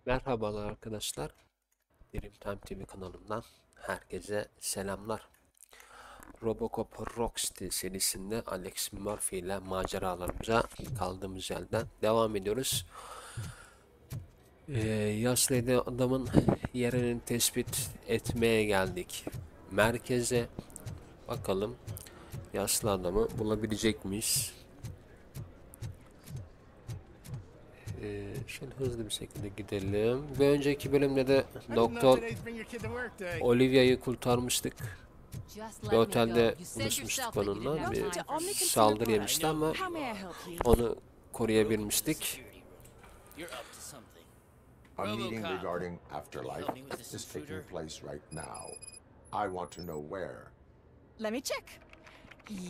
Merhabalar arkadaşlar. Birim Time TV kanalımdan herkese selamlar. RoboCop Rogue City serisinde Alex Murphy ile maceralarımıza kaldığımız yerden devam ediyoruz. Yaşlı adamın yerini tespit etmeye geldik. Merkeze bakalım yaşlı adamı bulabilecek miyiz? Şöyle hızlı bir şekilde gidelim. Bir önceki bölümde de Doktor Olivia'yı kurtarmıştık. Bir otelde buluşmuştuk onunla. Bir saldırı yemişti ama onu koruyabilmiştik. A meeting regarding afterlife is taking place right now. I want to know where. Let me check.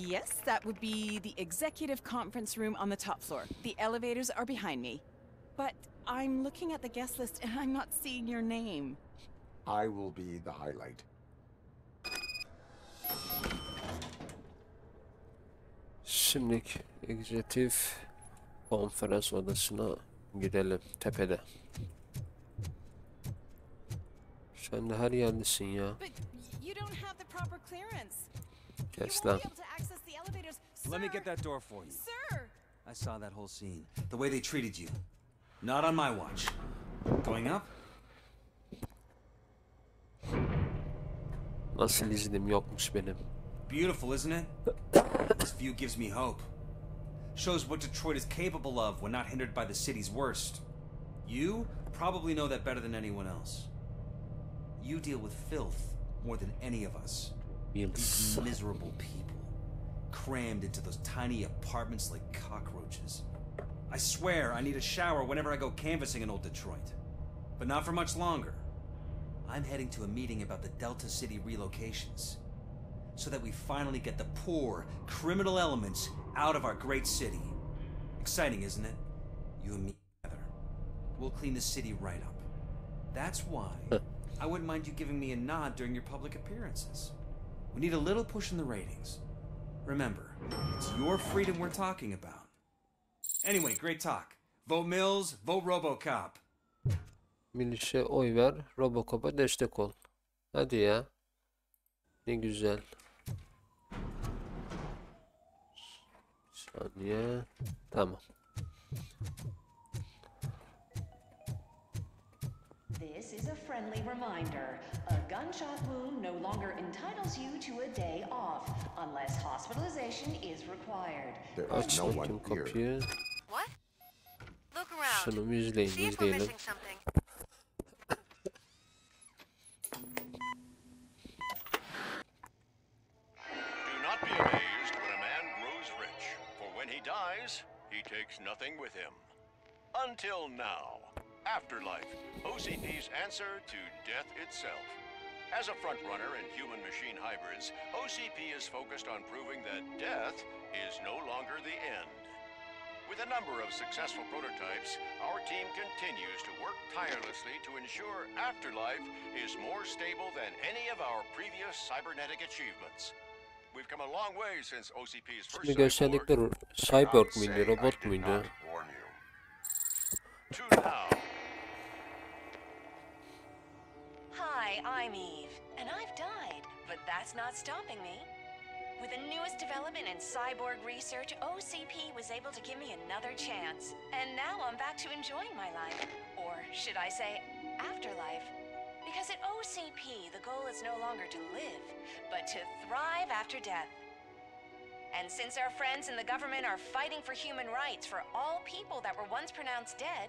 Yes, that would be the executive conference room on the top floor. The elevators are behind me. But I'm looking at the guest list and I'm not seeing your name. I will be the highlight. Şimdilik egzetif konferans odasına gidelim tepede. Sen de her yerdesin ya. But you don't have the proper clearance. Kes You lan. won't be able to access the elevators. Let me Sir! get that door for you. Sir! I saw that whole scene. The way they treated you. Not on my watch. Going up? Nasıl iznim yokmuş benim. Beautiful, isn't it? This view gives me hope. Shows what Detroit is capable of when not hindered by the city's worst. You probably know that better than anyone else. You deal with filth more than any of us. These miserable people, crammed into those tiny apartments like cockroaches. I swear I need a shower whenever I go canvassing in old Detroit. But not for much longer. I'm heading to a meeting about the Delta City relocations, so that we finally get the poor, criminal elements out of our great city. Exciting, isn't it? You and me together. We'll clean the city right up. That's why I wouldn't mind you giving me a nod during your public appearances. We need a little push in the ratings. Remember, it's your freedom we're talking about. Anyway, great talk. Vote Mills, vote RoboCop. Milişe oy ver, RoboCop'a destek ol. Hadi ya. Ne güzel. Saniye. Tamam. This is a friendly reminder. A gunshot wound no longer entitles you to a day off, unless hospitalization is required. There Aç is no one bakayım here. kapıyı. What? Look around. Şunu izleyin, See if we're izleyelim. missing something. Do not be amazed when a man grows rich, for when he dies, he takes nothing with him. Until now. Afterlife, OCP's answer to death itself. As a frontrunner in human-machine hybrids, OCP is focused on proving that death is no longer the end. With a number of successful prototypes, our team continues to work tirelessly to ensure Afterlife is more stable than any of our previous cybernetic achievements. We've come a long way since OCP's first Şimdi gösterdikleri cyborg muydu, robot muydu? To now. Hi, I'm Eve, and I've died, but that's not stopping me. With the newest development in cyborg research, OCP was able to give me another chance. And now I'm back to enjoying my life. Or should I say, afterlife? Because at OCP, the goal is no longer to live, but to thrive after death. And since our friends in the government are fighting for human rights for all people that were once pronounced dead,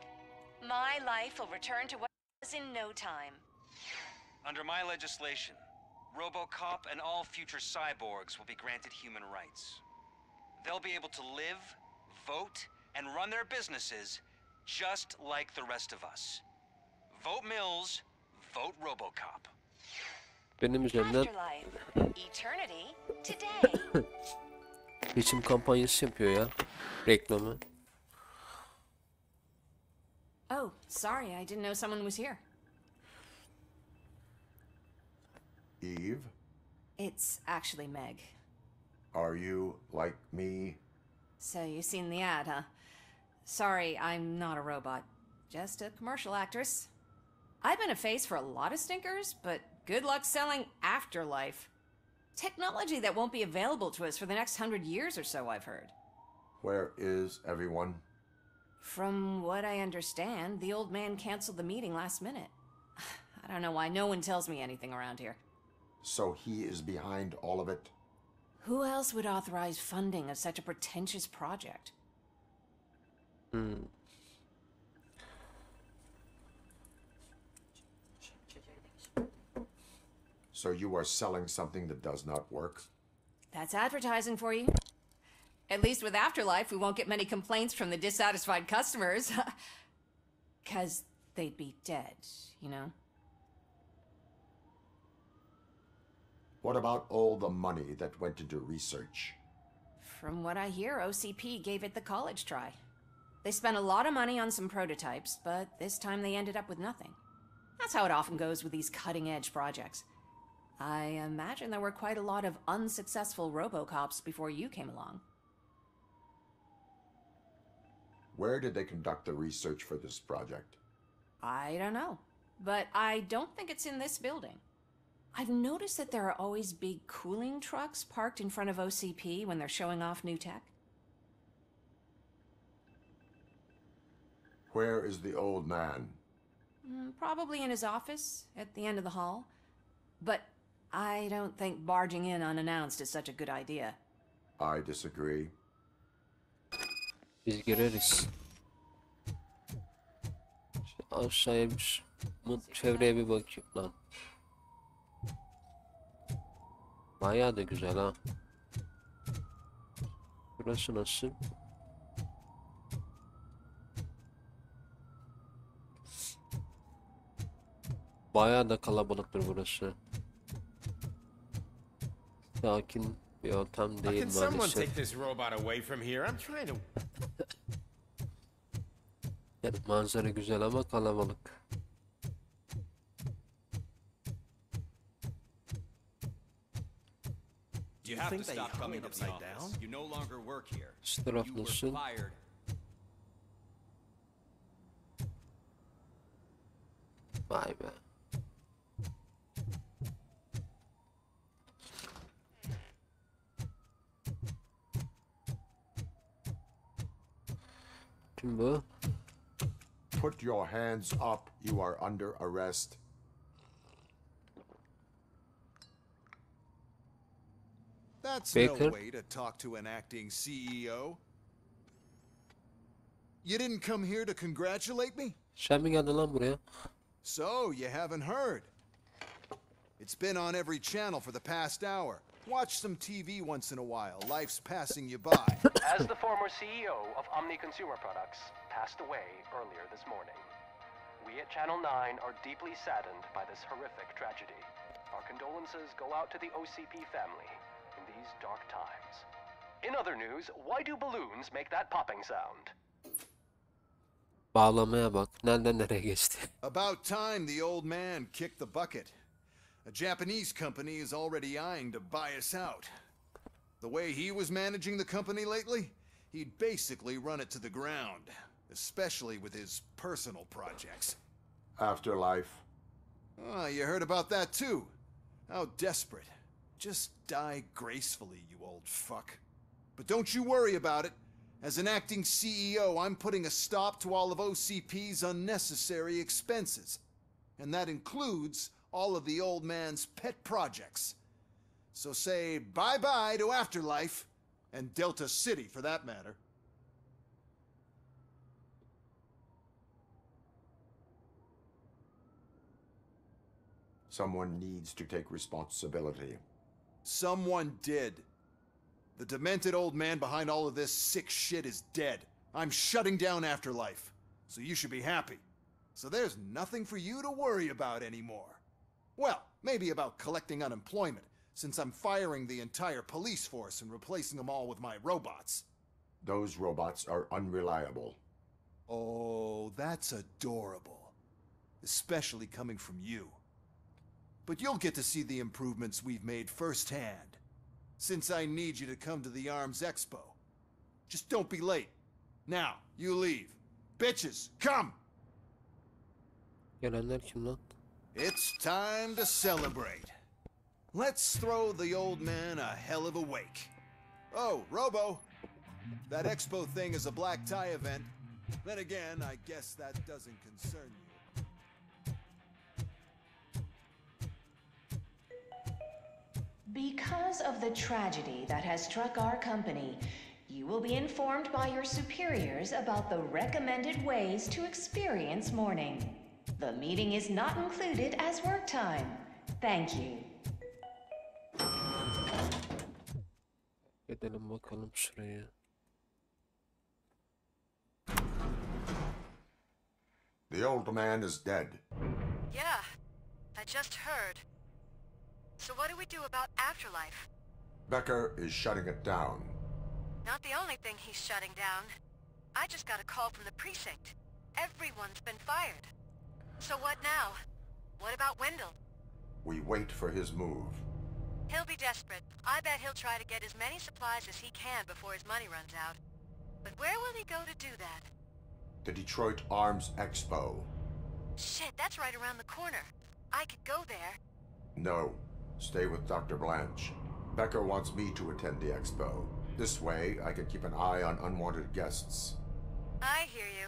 my life will return to what it was in no time. Under my legislation, RoboCop and all future cyborgs will be granted human rights. They'll be able to live, vote, and run their businesses just like the rest of us. Vote Mills, vote RoboCop. Benim üzerimden Afterlife, eternity, today. seçim kampanyası yapıyor ya. Reklamı. Oh, sorry, I didn't know someone was here. Eve, It's actually Meg. are you like me? So you've seen the ad, huh? Sorry, I'm not a robot. Just a commercial actress. I've been a face for a lot of stinkers, but good luck selling afterlife. Technology that won't be available to us for the next 100 years or so, I've heard. Where is everyone? From what I understand, the old man canceled the meeting last minute. I don't know why no one tells me anything around here. So he is behind all of it? Who else would authorize funding of such a pretentious project? So you are selling something that does not work? That's advertising for you. At least with Afterlife, we won't get many complaints from the dissatisfied customers. 'Cause they'd be dead, you know? What about all the money that went into research? From what I hear, OCP gave it the college try. They spent a lot of money on some prototypes, but this time they ended up with nothing. That's how it often goes with these cutting-edge projects. I imagine there were quite a lot of unsuccessful RoboCops before you came along. Where did they conduct the research for this project? I don't know, but I don't think it's in this building. I've noticed that there are always big cooling trucks parked in front of OCP when they're showing off new tech. Where is the old man? Probably in his office, at the end of the hall. But I don't think barging in unannounced is such a good idea. I disagree. Biz gireriz. Aşağıya bir çevreye bir bakayım lan. Bayağı da güzel ha. Burası nasıl? Bayağı da kalabalıktır burası. Sakin bir ortam değil maalesef. Yani manzara güzel ama kalabalık. You have to stop coming upside down. You no longer work here. Şu taraf You were nasıl? fired. Vay be. Kim bu? Put your hands up. You are under arrest. That's Baker? no way to talk to an acting CEO. You didn't come here to congratulate me? Sen mi geldin lan buraya? So, you haven't heard. It's been on every channel for the past hour. Watch some TV once in a while. Life's passing you by. As the former CEO of Omni Consumer Products passed away earlier this morning, we at Channel 9 are deeply saddened by this horrific tragedy. Our condolences go out to the OCP family in these dark times. In other news, why do balloons make that popping sound? Bağlamaya bak. Nereden nereye geçti? About time the old man kicked the bucket. A Japanese company is already eyeing to buy us out. The way he was managing the company lately, he'd basically run it to the ground, especially with his personal projects. Afterlife. Oh, you heard about that too. How desperate. Just die gracefully, you old fuck. But don't you worry about it. As an acting CEO, I'm putting a stop to all of OCP's unnecessary expenses. And that includes all of the old man's pet projects. So say bye-bye to Afterlife, and Delta City for that matter. Someone needs to take responsibility. Someone did. The demented old man behind all of this sick shit is dead. I'm shutting down Afterlife, so you should be happy. So there's nothing for you to worry about anymore. Well, maybe about collecting unemployment, since I'm firing the entire police force and replacing them all with my robots. Those robots are unreliable. Oh, that's adorable. Especially coming from you. But you'll get to see the improvements we've made firsthand, since I need you to come to the Arms Expo. Just don't be late. Now, you leave. Bitches, come! Gelenler kim lan? It's time to celebrate. Let's throw the old man a hell of a wake. Oh, Robo, that expo thing is a black tie event. Then again, I guess that doesn't concern you. Because of the tragedy that has struck our company, you will be informed by your superiors about the recommended ways to experience mourning. The meeting is not included as work time. Thank you. Gidelim bakalım şuraya. The old man is dead. Yeah, I just heard. So what do we do about afterlife? Becker is shutting it down. Not the only thing he's shutting down. I just got a call from the precinct. Everyone's been fired. So what now? What about Wendell? We wait for his move. He'll be desperate. I bet he'll try to get as many supplies as he can before his money runs out. But where will he go to do that? The Detroit Arms Expo. Shit, that's right around the corner. I could go there. No. Stay with Dr. Blanche. Becker wants me to attend the expo. This way, I can keep an eye on unwanted guests. I hear you.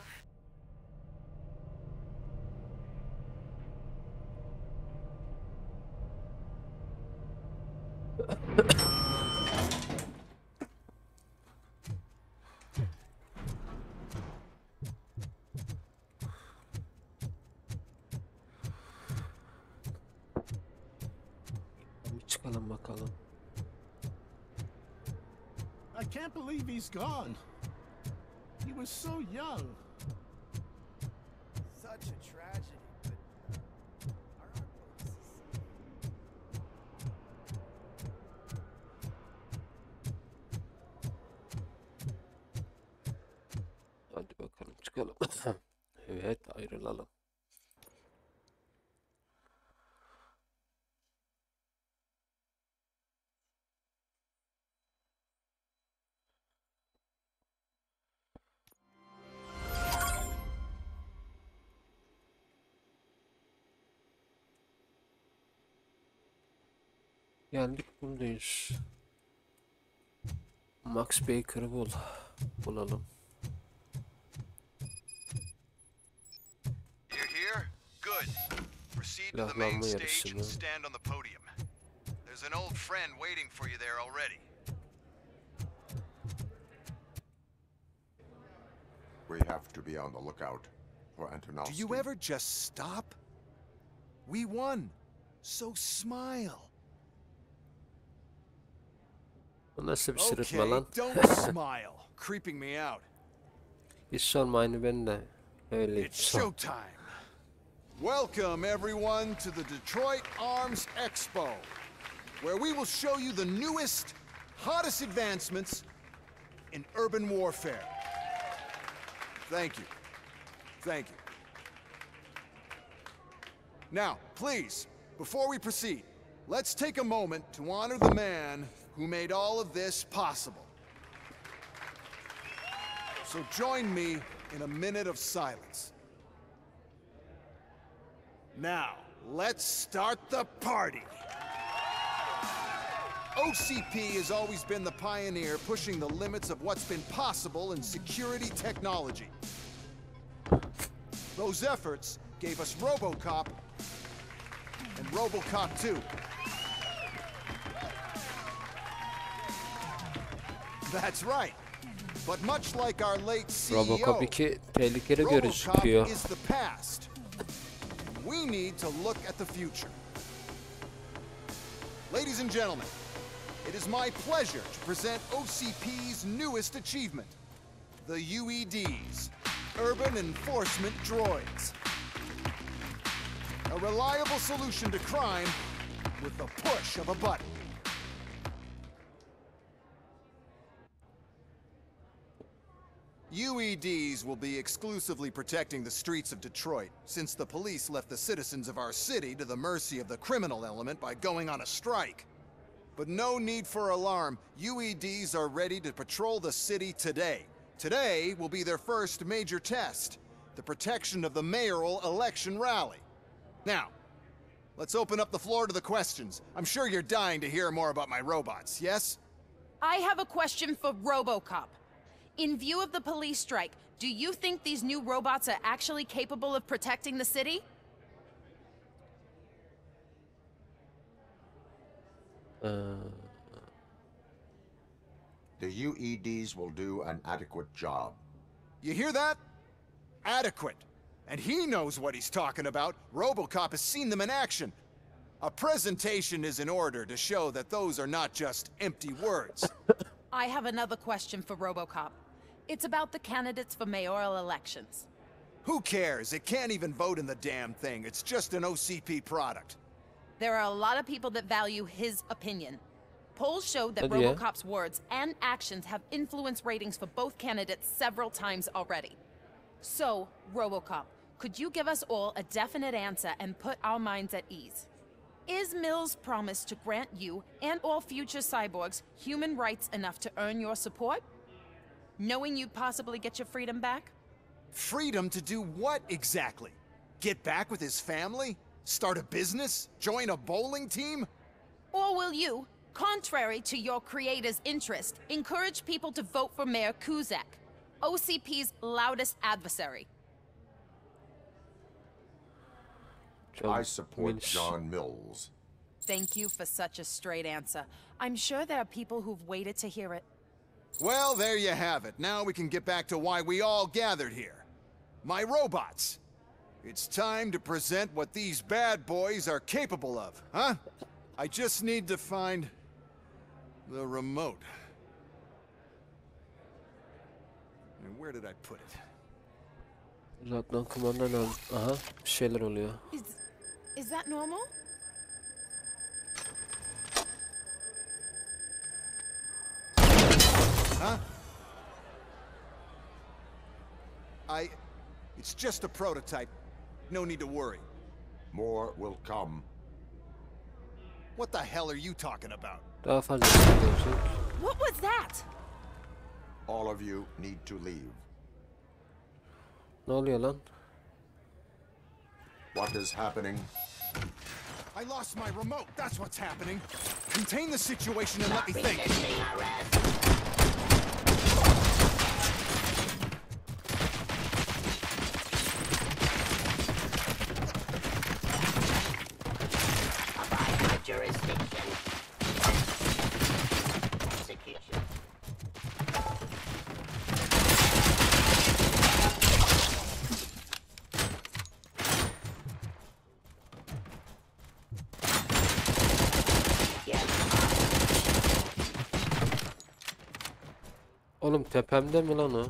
Bir çıkalım bakalım. I can't believe he's gone. He was so young. Such a tragedy, but Hadi bakalım çıkalım. Evet, ayrılalım. Geldik, buradayız. Max Baker'ı bulalım. You're here? Good. Proceed to the Silahlanma main stage yarışı and mı? stand on the podium. There's an old friend waiting for you there already. We have to be on the lookout for Antonovsky. Do you ever just stop? We won. So smile. Bu nasıl bir sırıtma Okay, lan? don't smile. Creeping me out. Hiç sorma, aynı ben de öyle. It's showtime. Welcome everyone to the Detroit Arms Expo, where we will show you the newest, hottest advancements in urban warfare. Thank you. Thank you. Now, please, before we proceed, let's take a moment to honor the man who made all of this possible. So join me in a minute of silence. Now, let's start the party. OCP has always been the pioneer pushing the limits of what's been possible in security technology. Those efforts gave us RoboCop and RoboCop 2. That's right. But much like our late CEO, RoboCop 2 tehlikeli RoboCop gözüküyor. is the past. We need to look at the future. Ladies and gentlemen, it is my pleasure to present OCP's newest achievement, the UEDs, Urban Enforcement Droids. A reliable solution to crime with the push of a button. UEDs will be exclusively protecting the streets of Detroit, since the police left the citizens of our city to the mercy of the criminal element by going on a strike. But no need for alarm. UEDs are ready to patrol the city today. Today will be their first major test, the protection of the mayoral election rally. Now, let's open up the floor to the questions. I'm sure you're dying to hear more about my robots, yes? I have a question for RoboCop. In view of the police strike, do you think these new robots are actually capable of protecting the city? The UEDs will do an adequate job. You hear that? Adequate. And he knows what he's talking about. RoboCop has seen them in action. A presentation is in order to show that those are not just empty words. I have another question for RoboCop. It's about the candidates for mayoral elections. Who cares? It can't even vote in the damn thing. It's just an OCP product. There are a lot of people that value his opinion. Polls showed that Oh, yeah. RoboCop's words and actions have influenced ratings for both candidates several times already. So, RoboCop, could you give us all a definite answer and put our minds at ease? Is Mills' promise to grant you and all future cyborgs human rights enough to earn your support? Knowing you'd possibly get your freedom back? Freedom to do what exactly? Get back with his family? Start a business? Join a bowling team? Or will you, contrary to your creator's interest, encourage people to vote for Mayor Kuzak, OCP's loudest adversary? I support John Mills. Thank you for such a straight answer. I'm sure there are people who've waited to hear it. Well, there you have it. Now we can get back to why we all gathered here. My robots. It's time to present what these bad boys are capable of, huh? I just need to find the remote. And where did I put it? Uzaktan kumandan al. Aha, bir şeyler oluyor. Is that normal? Huh? It's just a prototype. No need to worry. More will come. What the hell are you talking about? Daha fazla gelecek. What was that? All of you need to leave. Ne oluyor lan? What is happening? I lost my remote. That's what's happening. Contain the situation and let me think. Jurisdiction. Execution. Oğlum tepemde mi lan o?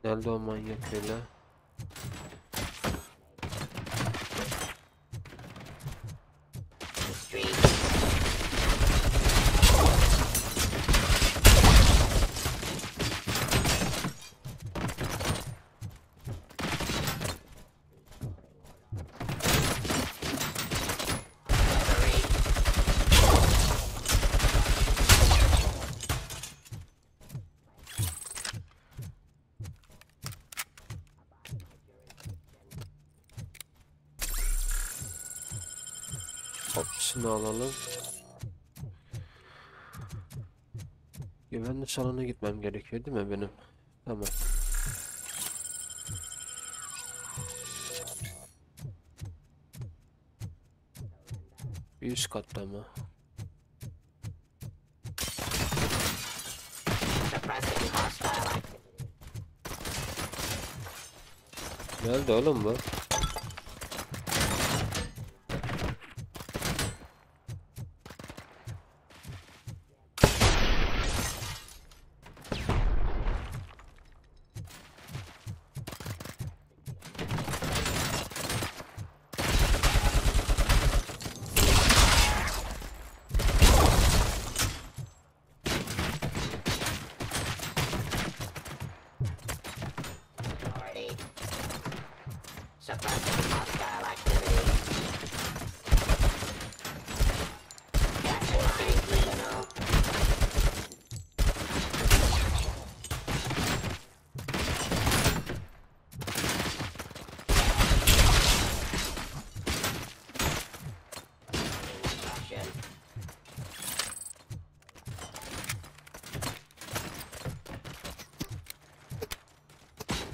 Nerede o manyak öyle? Hop şunu alalım. Güvenlik salonuna gitmem gerekiyor değil mi benim? Tamam. Bir üst katta mı? Nerede oğlum bu? Suppressing hostile activity. Capturing criminal.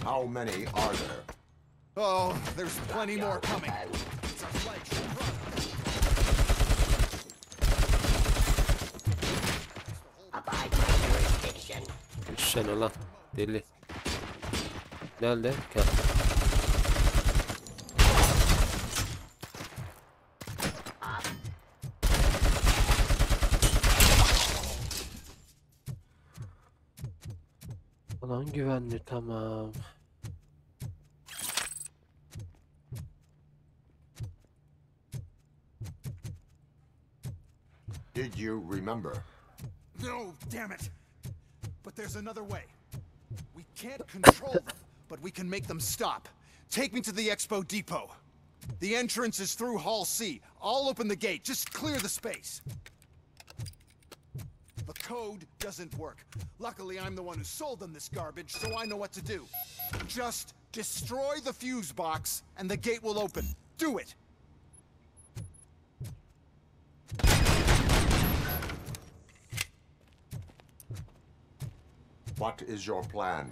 How many are there? Oh, there's plenty more coming. It's a flagship product. Abide by jurisdiction. Düşsene lan deli. Nerede? Gel. Ulan güvenli, tamam. Did you remember? No, damn it. But there's another way. We can't control them, but we can make them stop. Take me to the Expo Depot. The entrance is through Hall C. I'll open the gate. Just clear the space. The code doesn't work. Luckily, I'm the one who sold them this garbage, so I know what to do. Just destroy the fuse box, and the gate will open. Do it! What is your plan?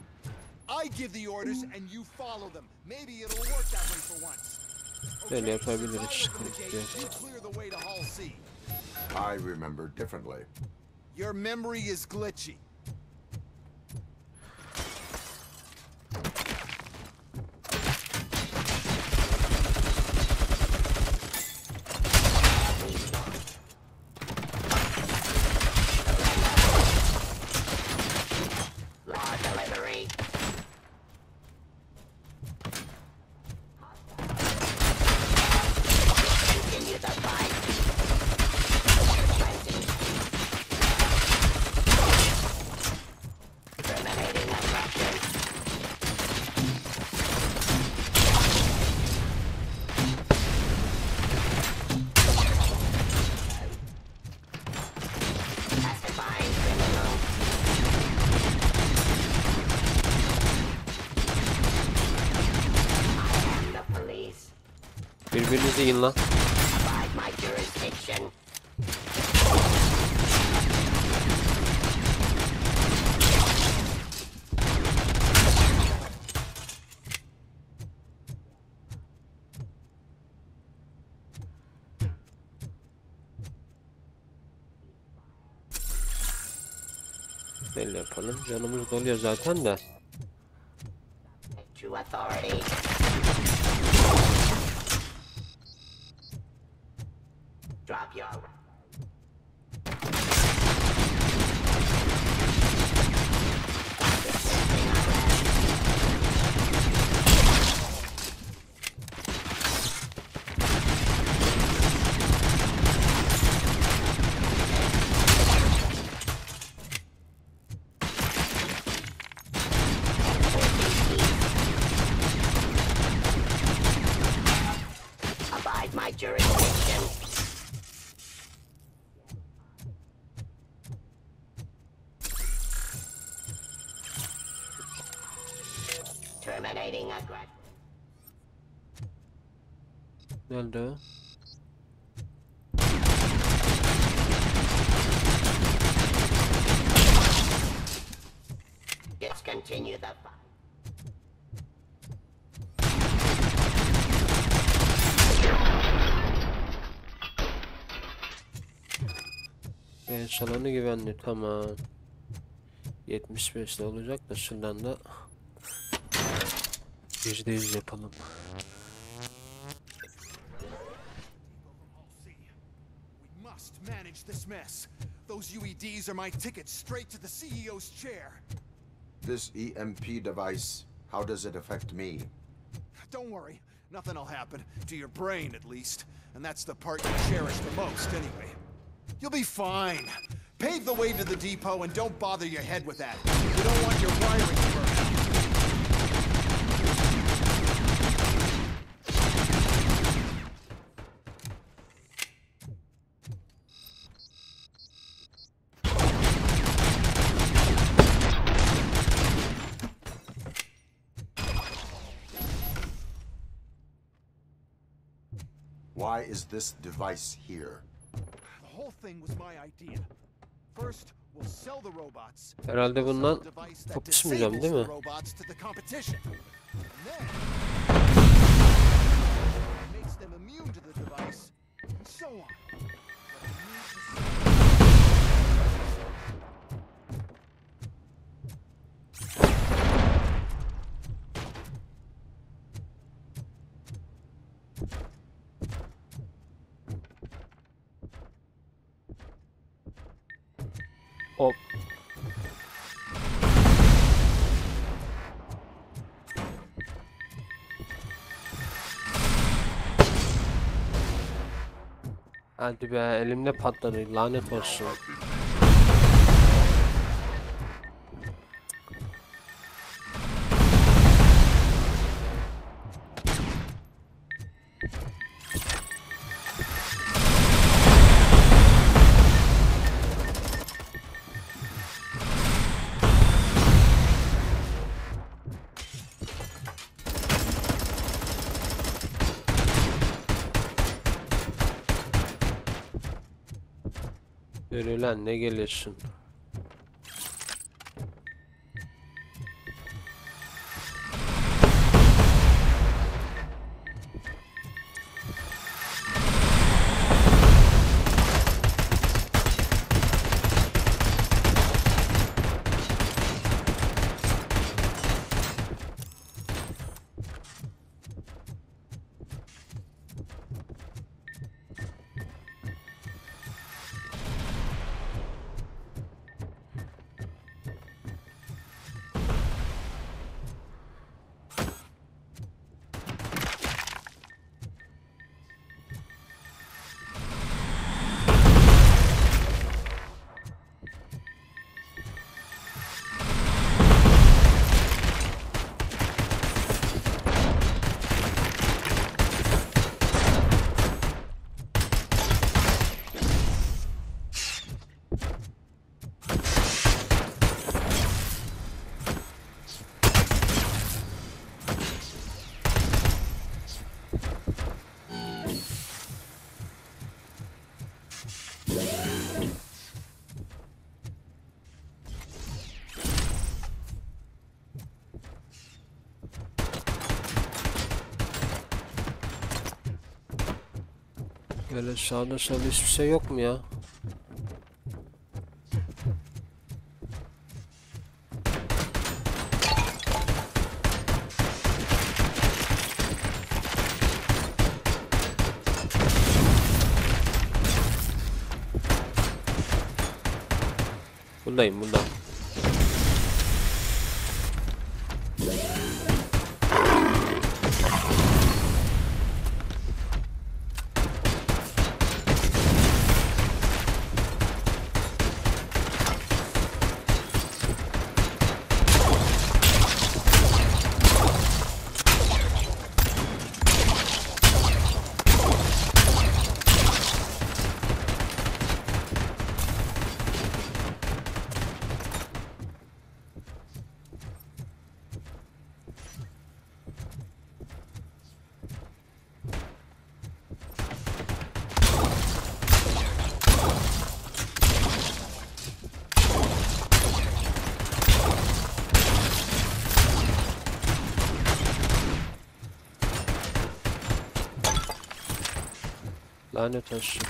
I give the orders, and you follow them. Maybe it'll work that way for once. Öyle Okay, yapabiliriz. I'll open the Sıkıntı gate. yok. You clear the way to Hall C. I remember differently. Your memory is glitchy. Law delivery. Continue the fight. Terminating aggression. Pacifying criminal. I am the police. Birbirinizi yiyin lan. Abide my jurisdiction. Böyle yapalım. Canımız doluyor zaten de. To authority. Drop your... Abide my jurisdiction. Terminating aggression. Nerede o? Discontinue the fight. Çalanı güvenli, tamam. 75'te olacak da şuradan da %100 yapalım. We must manage this mess. Those UEDs are my ticket straight to the CEO's chair. This EMP device, how does it affect me? Don't worry, nothing will happen. To your brain, at least. And that's the part you cherish the most, anyway. You'll be fine. Pave the way to the depot and don't bother your head with that. You don't want your wiring to burn out. Why is this device here? The whole thing was my idea. First, we'll sell the robots. Herhalde bundan kapışmayacağım değil mi? Robots to the competition. And then makes them immune to the device, and so on. Hop. Hadi be, elimde patladı, lanet olsun. Yürü lan, ne geliyorsun? Böyle sağda solda hiçbir şey yok mu ya? Buradayım, burada. Lanet olsun.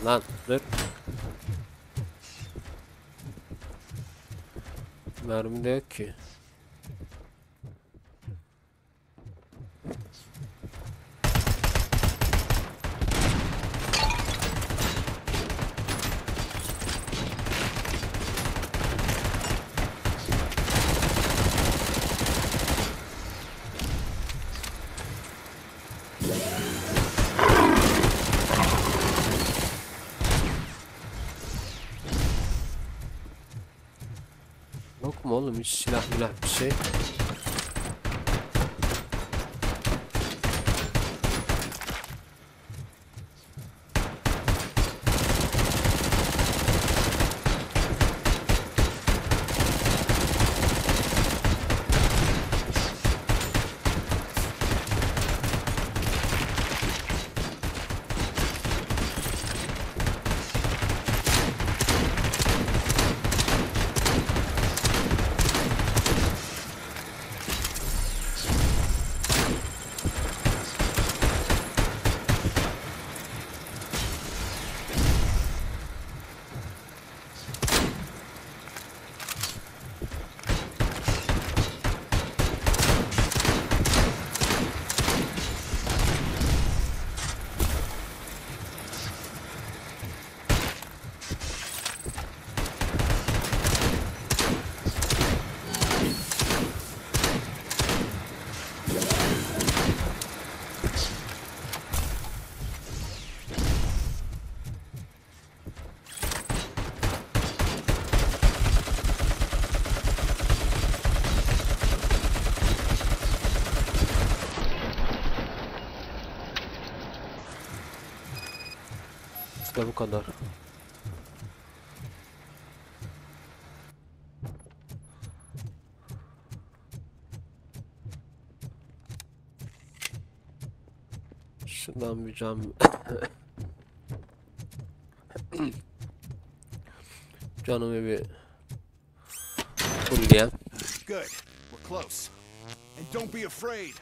Lan dur. Mermi de yok ki. oğlum, hiç silah bir şey. İşte bu kadar. Şuradan bir cam canımı bir fullleyen. Good. We're close. And don't be afraid.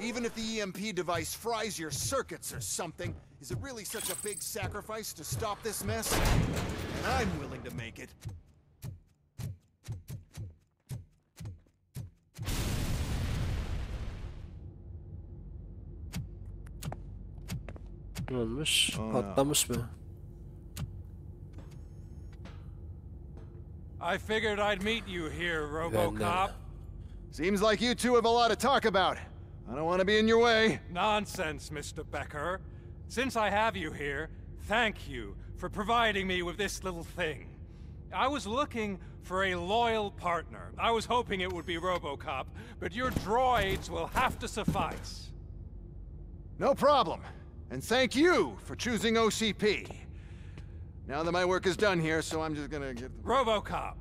Even if the EMP device fries your circuits or something, is it really such a big sacrifice to stop this mess? And I'm willing to make it. Ne olmuş? Patlamış mı? I figured I'd meet you here, RoboCop. Seems like you two have a lot to talk about. I don't want to be in your way. Nonsense, Mr. Becker. Since I have you here, thank you for providing me with this little thing. I was looking for a loyal partner. I was hoping it would be RoboCop, but your droids will have to suffice. No problem. And thank you for choosing OCP. Now that my work is done here, so I'm just gonna get... RoboCop,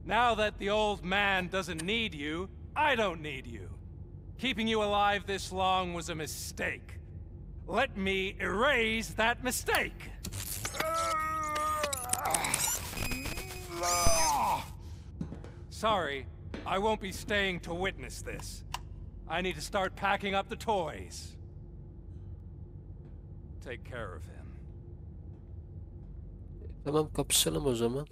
now that the old man doesn't need you, I don't need you. Keeping you alive this long was a mistake. Let me erase that mistake! Sorry, I won't be staying to witness this. I need to start packing up the toys. Take care of him. Tamam, kapışalım o zaman.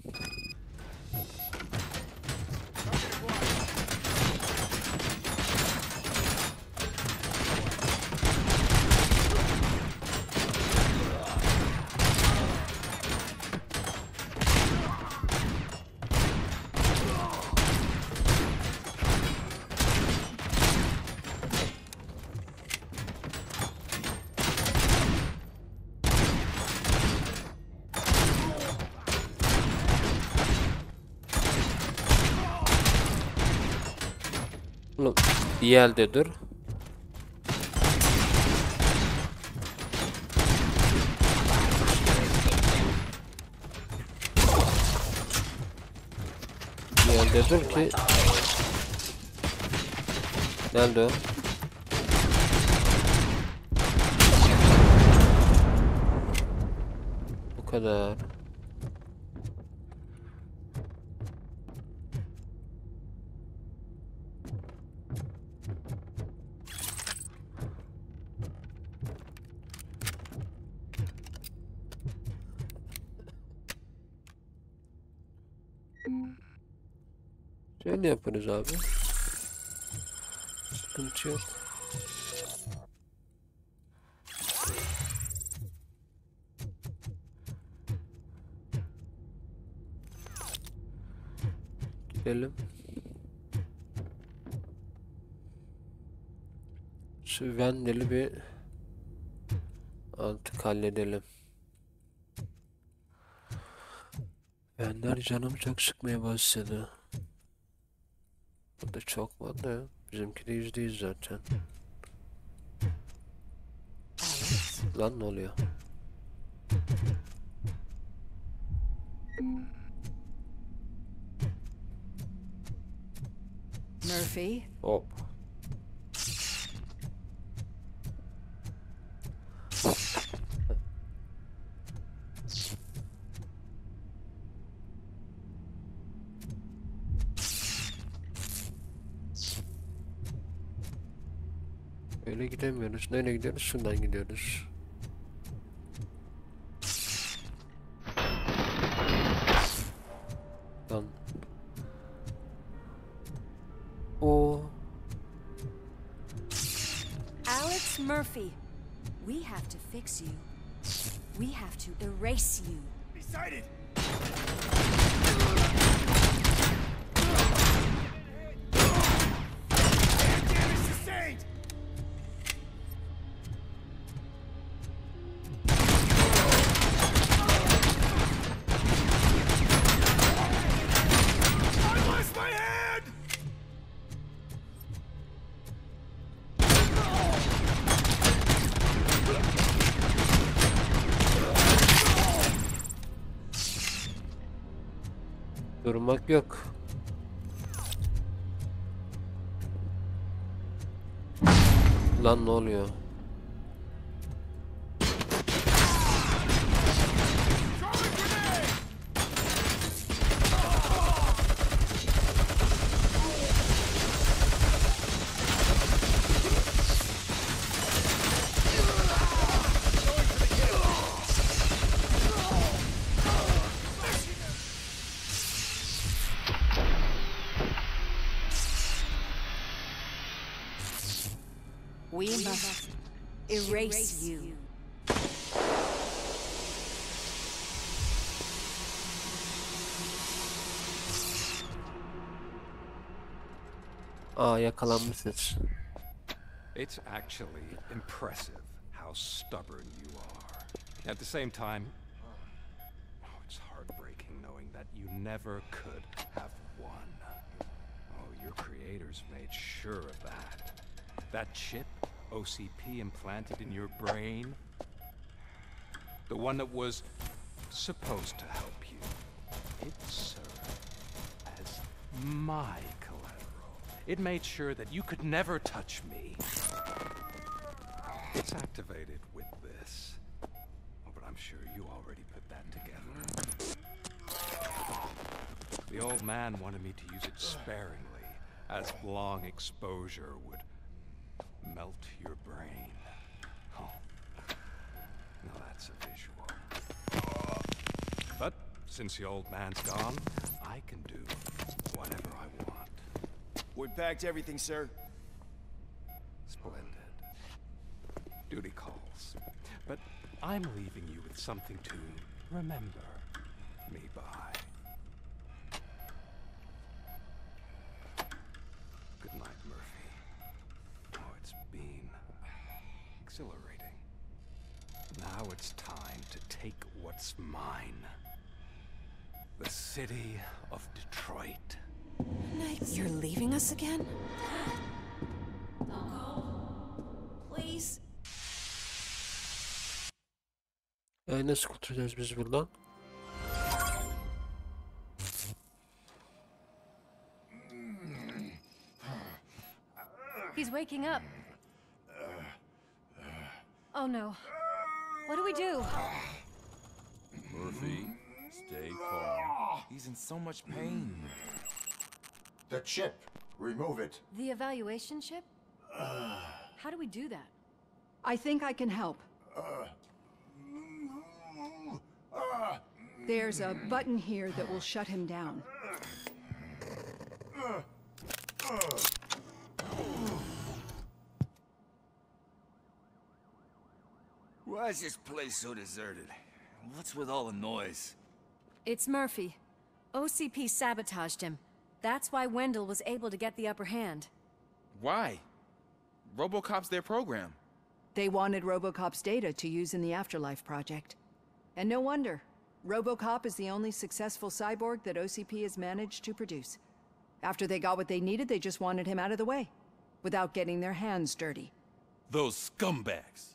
Oğlum, iyi elde dur. İyi elde dur ki. Nerede o? Bu kadar. Şöyle yaparız abi. Sıkıntı yok. Gidelim. Şu vendeli bir artık halledelim. Vender canımı çok sıkmaya başladı. Burada çok var da bizimki de %100 zaten. Lan ne oluyor? Murphy? Hop. Öyle gidemiyoruz. Nereye gidiyoruz? Şuradan gidiyoruz. Lan. O. Alex Murphy, we have to fix you. We have to erase you. Be sighted! Damage sustained! I lost my hand! Durmak yok. Lan ne oluyor? We must erase you. Aa, yakalanmışsınız. It's actually impressive how stubborn you are. At the same time, it's heartbreaking knowing that you never could have won. Oh, your creators made sure of that. That chip OCP implanted in your brain, the one that was supposed to help you, it served as my collateral. It made sure that you could never touch me. It's activated with this. Oh, but I'm sure you already put that together. The old man wanted me to use it sparingly, as long exposure would melt your brain. Oh, now that's a visual. But since the old man's gone, I can do whatever I want. We packed everything, sir. Splendid. Duty calls. But I'm leaving you with something to remember me by. Good night, Murphy. Oh, it's been exhilarating. Now it's time to take what's mine. The city of Detroit. You're leaving us again? Don't go. Please. Nasıl kurtulacağız biz buradan? He's waking up. Oh no. What do we do? Murphy, stay calm. He's in so much pain. The chip. Remove it. The evaluation chip? How do we do that? I think I can help. There's a button here that will shut him down. Why is this place so deserted? What's with all the noise? It's Murphy. OCP sabotaged him. That's why Wendell was able to get the upper hand. Why? RoboCop's their program. They wanted RoboCop's data to use in the Afterlife project. And no wonder. RoboCop is the only successful cyborg that OCP has managed to produce. After they got what they needed, they just wanted him out of the way, without getting their hands dirty. Those scumbags.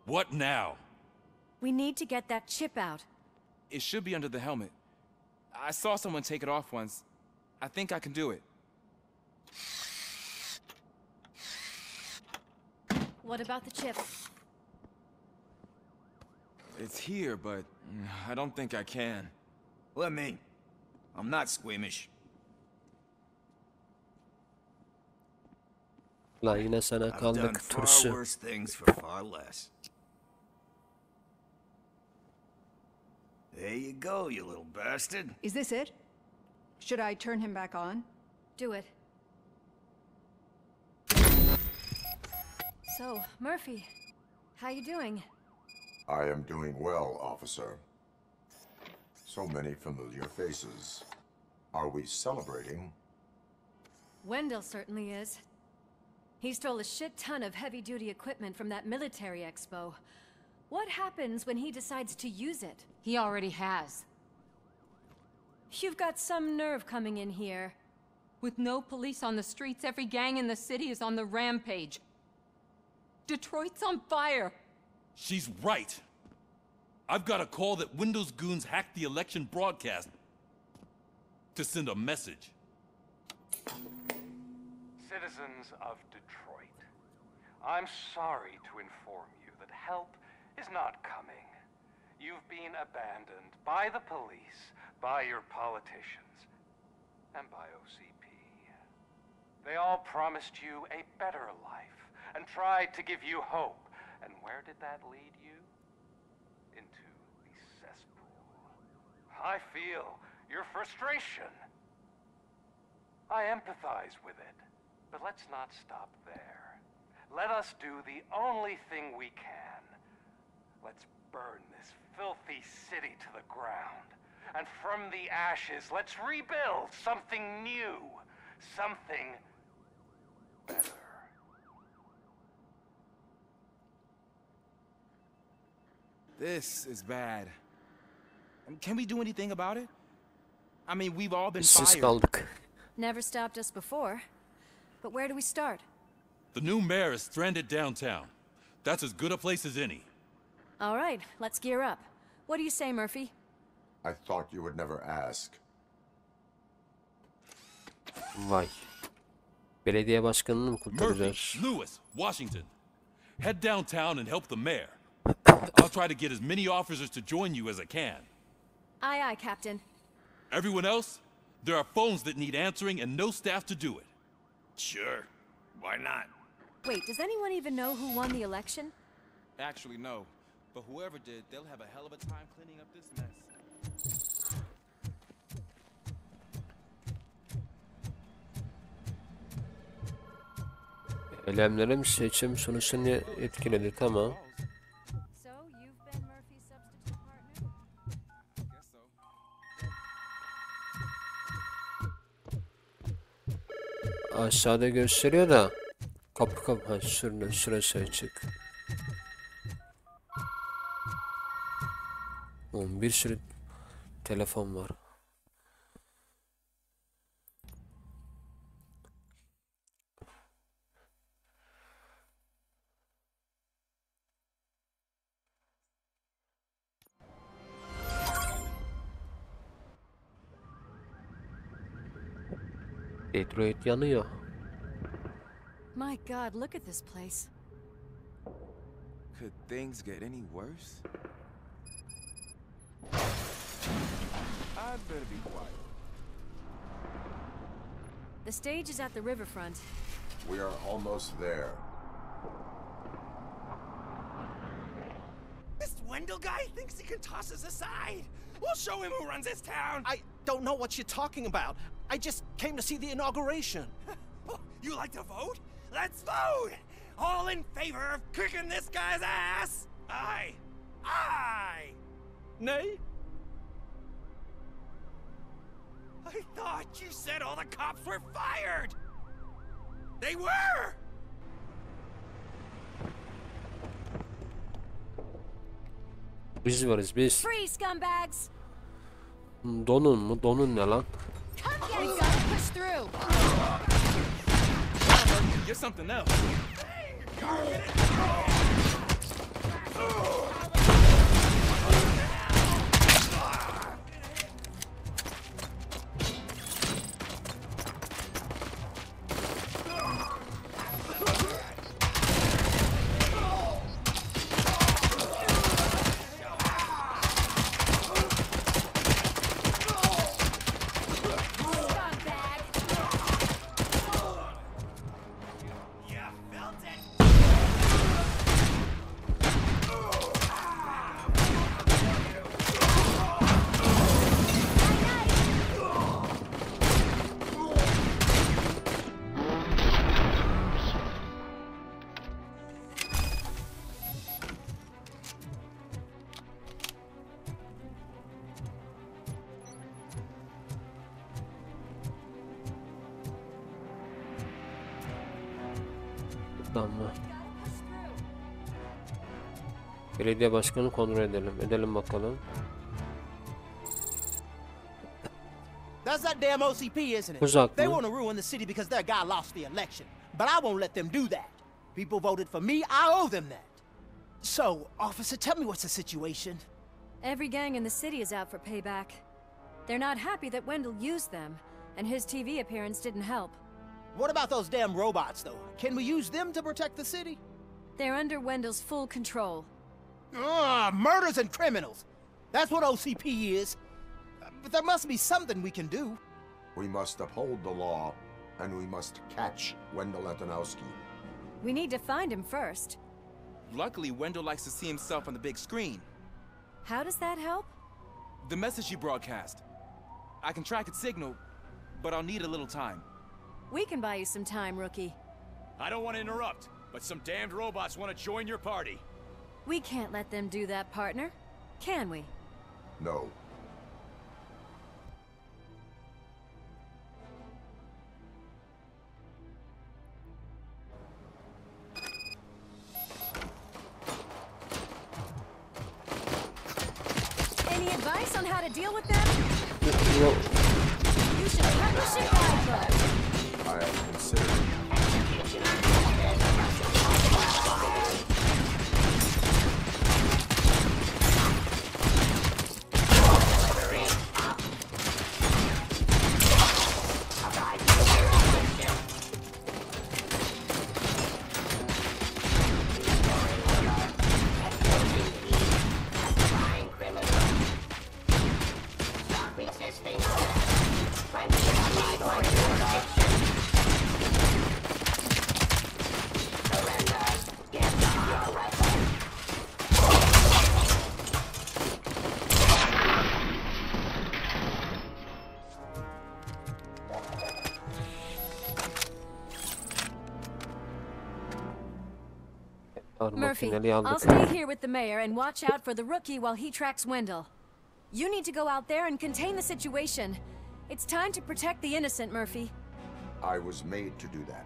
What now? We need to get that chip out. It should be under the helmet. I saw someone take it off once. I think I can do it. What about the chip? It's here, but I don't think I can. Let me. I'm not squeamish. La yine sana I've done kaldık far turşu. worse things for far less. There you go, you little bastard. Is this it? Should I turn him back on? Do it. So, Murphy, how you doing? I am doing well, officer. So many familiar faces. Are we celebrating? Wendell certainly is. He stole a shit ton of heavy-duty equipment from that military expo. What happens when he decides to use it? He already has. You've got some nerve coming in here. With no police on the streets, every gang in the city is on the rampage. Detroit's on fire. She's right. I've got a call that Windows goons hacked the election broadcast to send a message. Citizens of Detroit, I'm sorry to inform you that help is not coming. You've been abandoned by the police, by your politicians, and by OCP. They all promised you a better life and tried to give you hope. And where did that lead you? Into the cesspool. I feel your frustration. I empathize with it, but let's not stop there. Let us do the only thing we can. Let's burn this filthy city to the ground. And from the ashes, let's rebuild something new. Something better. This is bad. Can we do anything about it? I mean, we've all been İşsiz fired. kaldık. Never stopped us before. But where do we start? The new mayor is stranded downtown. That's as good a place as any. All right, let's gear up. What do you say, Murphy? I thought you would never ask. Vay. Belediye başkanını mı kurtaracağız? Murphy, Lewis, Washington. Head downtown and help the mayor. I'll try to get as many officers to join you as I can. Aye, aye, Captain. Everyone else? There are phones that need answering and no staff to do it. Sure. Why not? Wait, does anyone even know who won the election? Actually, no. But whoever did, they'll have a hell of a time cleaning up this mess. Eylemlerim seçim sonuçlarını etkiledi. Tamam. So, you've been Murphy's substitute partner? Guess so. Aşağıda gösteriyor da kapı ha şurası açık. Bir sürü telefon var. Detroit yanıyor. My God, look at this place. Could things get any worse? I'd better be quiet. The stage is at the riverfront. We are almost there. This Wendell guy thinks he can toss us aside. We'll show him who runs this town. I don't know what you're talking about. I just came to see the inauguration. You like to vote? Let's vote! All in favor of kicking this guy's ass? Aye. Aye! Nay? I thought you said all the cops were fired! They were! Biz varız biz. Free, scumbags! Donun mu? Donun ne lan? You're something else. Mı? Belediye başkanı kontrol edelim. Edelim bakalım. That's that damn OCP, isn't it? Uzak They mı? want to ruin the city because their guy lost the election. But I won't let them do that. People voted for me, I owe them that. So, officer, tell me what's the situation. Every gang in the city is out for payback. They're not happy that Wendell used them, and his TV appearance didn't help. What about those damn robots, though? Can we use them to protect the city? They're under Wendell's full control. Murders and criminals. That's what OCP is. But there must be something we can do. We must uphold the law, and we must catch Wendell Antonowski. We need to find him first. Luckily, Wendell likes to see himself on the big screen. How does that help? The message you broadcast. I can track its signal, but I'll need a little time. We can buy you some time, rookie. I don't want to interrupt, but some damned robots want to join your party. We can't let them do that, partner. Can we? No. Any advice on how to deal with them? Yok. You should partnership guidebook. I have considered. Murphy, I'll stay here with the mayor and watch out for the rookie while he tracks Wendell. You need to go out there and contain the situation. It's time to protect the innocent, Murphy. I was made to do that.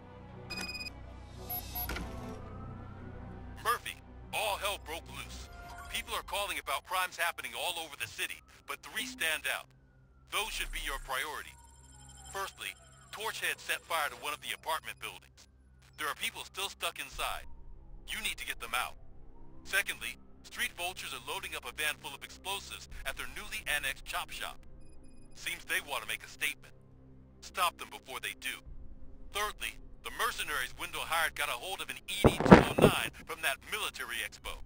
Murphy, all hell broke loose. People are calling about crimes happening all over the city, but 3 stand out. Those should be your priority. Firstly, Torchhead set fire to one of the apartment buildings. There are people still stuck inside. You need to get them out. Secondly, street vultures are loading up a van full of explosives at their newly annexed chop shop. Seems they want to make a statement. Stop them before they do. Thirdly, the mercenaries Wendell hired got a hold of an ED-209 from that military expo.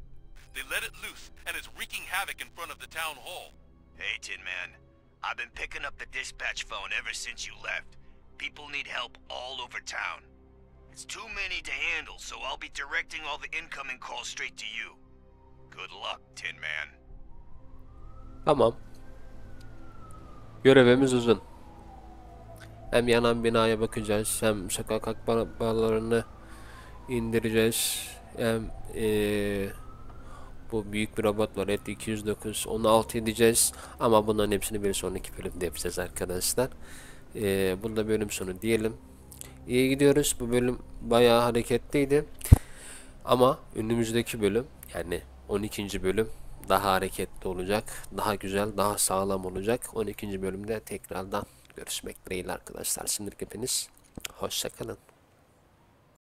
They let it loose, and it's wreaking havoc in front of the town hall. Hey, Tin Man. I've been picking up the dispatch phone ever since you left. People need help all over town. It's too many to handle, so I'll be directing all the incoming calls straight to you. Good luck, Tin Man. Tamam. Görevimiz uzun. Hem yanan binaya bakacağız, hem sokak akbarlarını indireceğiz, hem bu büyük bir robot var, ET-209, onu alt edeceğiz. Ama bunların hepsini bir sonraki bölümde yapacağız arkadaşlar. Bunda bölüm sonu diyelim. İyi gidiyoruz. Bu bölüm bayağı hareketliydi. Ama önümüzdeki bölüm, yani 12. bölüm daha hareketli olacak, daha güzel, daha sağlam olacak. 12. bölümde tekrardan görüşmek dileğiyle arkadaşlar. Şimdilik hepiniz hoşça kalın.